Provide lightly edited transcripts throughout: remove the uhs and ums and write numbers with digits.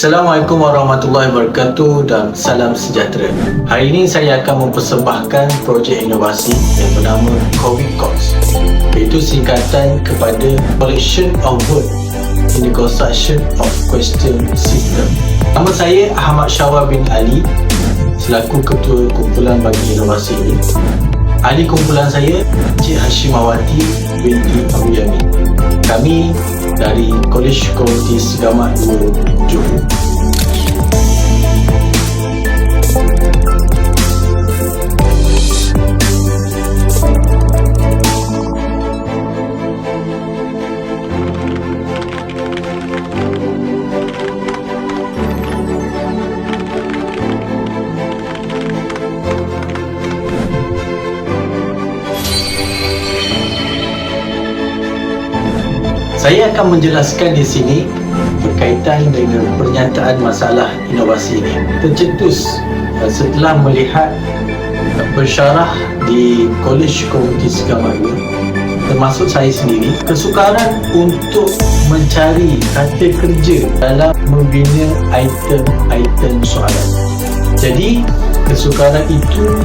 Assalamualaikum warahmatullahi wabarakatuh dan salam sejahtera. Hari ini saya akan mempersembahkan projek inovasi yang bernama COVIDCOTS, iaitu singkatan kepada Collection of Word in the Construction of Question System. Nama saya Ahmad Syawal bin Ali, selaku Ketua Kumpulan bagi inovasi ini. Ahli kumpulan saya Cik Hashimawati binti Abu Yamin. Kami dari Kolej Komuniti Segamat 2 Johor. Saya akan menjelaskan di sini berkaitan dengan pernyataan masalah inovasi ini. Tercetus setelah melihat pensyarah di Kolej Komuniti Segamat 2, termasuk saya sendiri, kesukaran untuk mencari kata kerja dalam membina item-item soalan. Jadi, kesukaran itu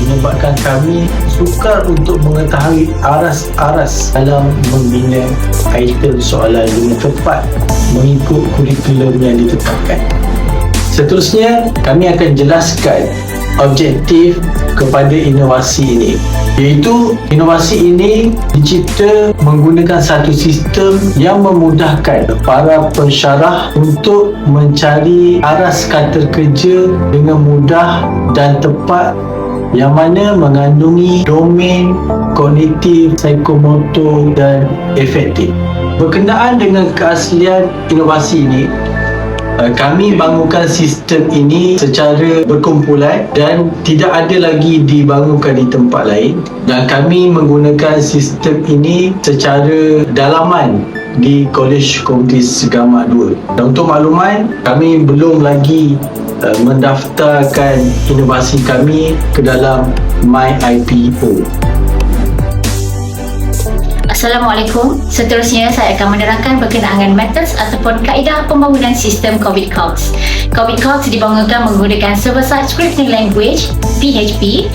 menyebabkan kami sukar untuk mengetahui aras-aras dalam membina item soalan dengan tepat mengikut kurikulum yang ditetapkan. Seterusnya, kami akan jelaskan objektif kepada inovasi ini, iaitu inovasi ini dicipta menggunakan satu sistem yang memudahkan para pensyarah untuk mencari aras kata kerja dengan mudah dan tepat, yang mana mengandungi domain kognitif, psikomotor dan efektif. Berkenaan dengan keaslian inovasi ini, kami bangunkan sistem ini secara berkumpulan dan tidak ada lagi dibangunkan di tempat lain, dan kami menggunakan sistem ini secara dalaman di Kolej Komuniti Segamat 2. Dan untuk makluman, kami belum lagi mendaftarkan inovasi kami ke dalam MyIPO. Assalamualaikum. Seterusnya saya akan menerangkan berkenaan dengan methods ataupun kaedah pembangunan sistem COVIDCOTS. COVIDCOTS dibangunkan menggunakan server-side scripting language PHP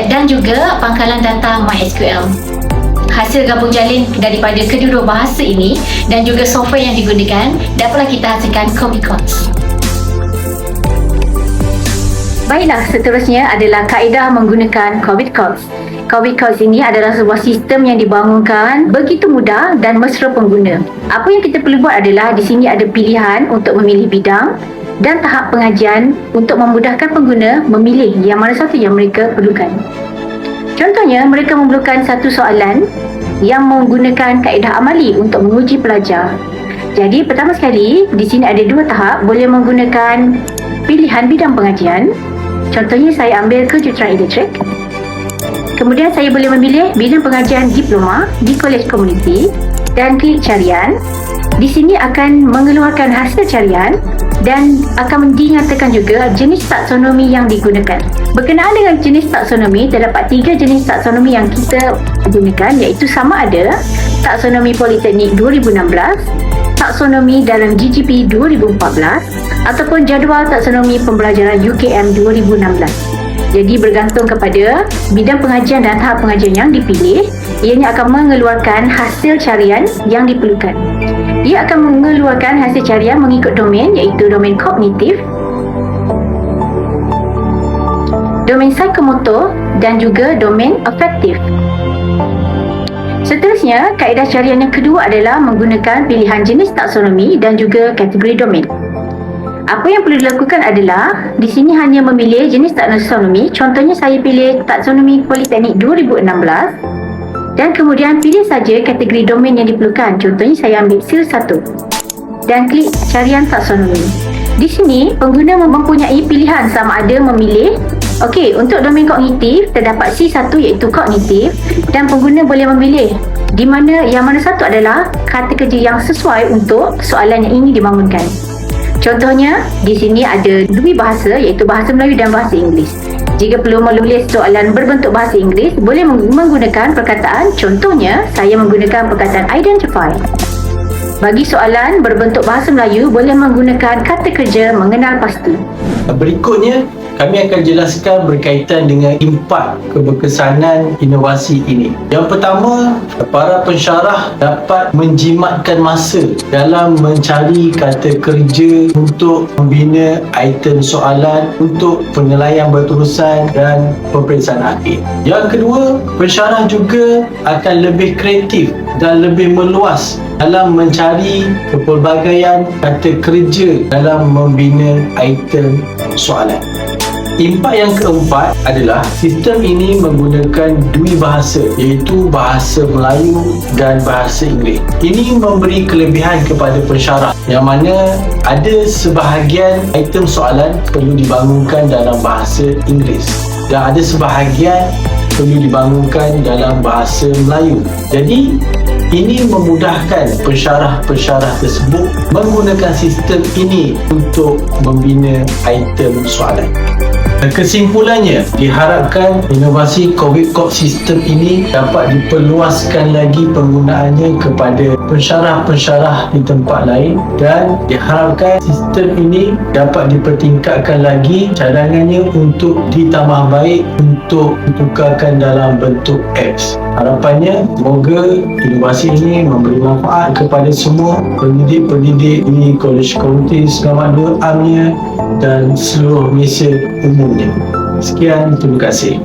dan juga pangkalan data MySQL. Hasil gabung jalin daripada kedua bahasa ini dan juga software yang digunakan dapatlah kita hasilkan COVIDCOTS. Baiklah, seterusnya adalah kaedah menggunakan COVIDCOTS. COVIDCOTS ini adalah sebuah sistem yang dibangunkan begitu mudah dan mesra pengguna. Apa yang kita perlu buat adalah di sini ada pilihan untuk memilih bidang dan tahap pengajian untuk memudahkan pengguna memilih yang mana satu yang mereka perlukan. Contohnya, mereka memerlukan satu soalan yang menggunakan kaedah amali untuk menguji pelajar. Jadi, pertama sekali, di sini ada dua tahap boleh menggunakan pilihan bidang pengajian. Contohnya, saya ambil kejuruteraan elektrik. Kemudian saya boleh memilih bidang pengajian diploma di Kolej Komuniti dan klik carian. Di sini akan mengeluarkan hasil carian dan akan dinyatakan juga jenis taksonomi yang digunakan. Berkenaan dengan jenis taksonomi, terdapat 3 jenis taksonomi yang kita gunakan, iaitu sama ada taksonomi Politeknik 2016, taksonomi dalam GGP 2014 ataupun jadual taksonomi pembelajaran UKM 2016. Jadi bergantung kepada bidang pengajian dan tahap pengajian yang dipilih, ianya akan mengeluarkan hasil carian yang diperlukan. Ia akan mengeluarkan hasil carian mengikut domain, iaitu domain kognitif, domain psikomotor dan juga domain afektif. Seterusnya, kaedah carian yang kedua adalah menggunakan pilihan jenis taksonomi dan juga kategori domain. Apa yang perlu dilakukan adalah di sini hanya memilih jenis taksonomi. Contohnya, saya pilih taksonomi Politeknik 2016 dan kemudian pilih saja kategori domain yang diperlukan. Contohnya, saya ambil SIL 1 dan klik carian taksonomi. Di sini, pengguna mempunyai pilihan sama ada memilih untuk domain kognitif terdapat C1 iaitu kognitif, dan pengguna boleh memilih di mana yang mana satu adalah kata kerja yang sesuai untuk soalan yang ingin dibangunkan. Contohnya, di sini ada dua bahasa, iaitu bahasa Melayu dan bahasa Inggeris. Jika perlu menulis soalan berbentuk bahasa Inggeris, boleh menggunakan perkataan. Contohnya, saya menggunakan perkataan identify. Bagi soalan berbentuk bahasa Melayu, boleh menggunakan kata kerja mengenal pasti. Berikutnya, kami akan jelaskan berkaitan dengan impak keberkesanan inovasi ini. Yang pertama, para pensyarah dapat menjimatkan masa dalam mencari kata kerja untuk membina item soalan untuk penilaian berterusan dan peperiksaan akhir. Yang kedua, pensyarah juga akan lebih kreatif dan lebih meluas dalam mencari pelbagaian kata kerja dalam membina item soalan. Impak yang keempat adalah sistem ini menggunakan dua bahasa, iaitu bahasa Melayu dan bahasa Inggeris. Ini memberi kelebihan kepada pensyarah yang mana ada sebahagian item soalan perlu dibangunkan dalam bahasa Inggeris dan ada sebahagian perlu dibangunkan dalam bahasa Melayu. Jadi ini memudahkan pensyarah-pensyarah tersebut menggunakan sistem ini untuk membina item soalan. Kesimpulannya, diharapkan inovasi COVID Corp sistem ini dapat diperluaskan lagi penggunaannya kepada pensyarah-pensyarah di tempat lain dan diharapkan sistem ini dapat dipertingkatkan lagi cadangannya untuk ditambah baik untuk ditukarkan dalam bentuk apps. Harapannya, semoga inovasi ini memberi manfaat kepada semua pendidik-pendidik di Kolej Komuniti Selamat Dua Amnya dan seluruh Malaysia umumnya. Sekian, terima kasih.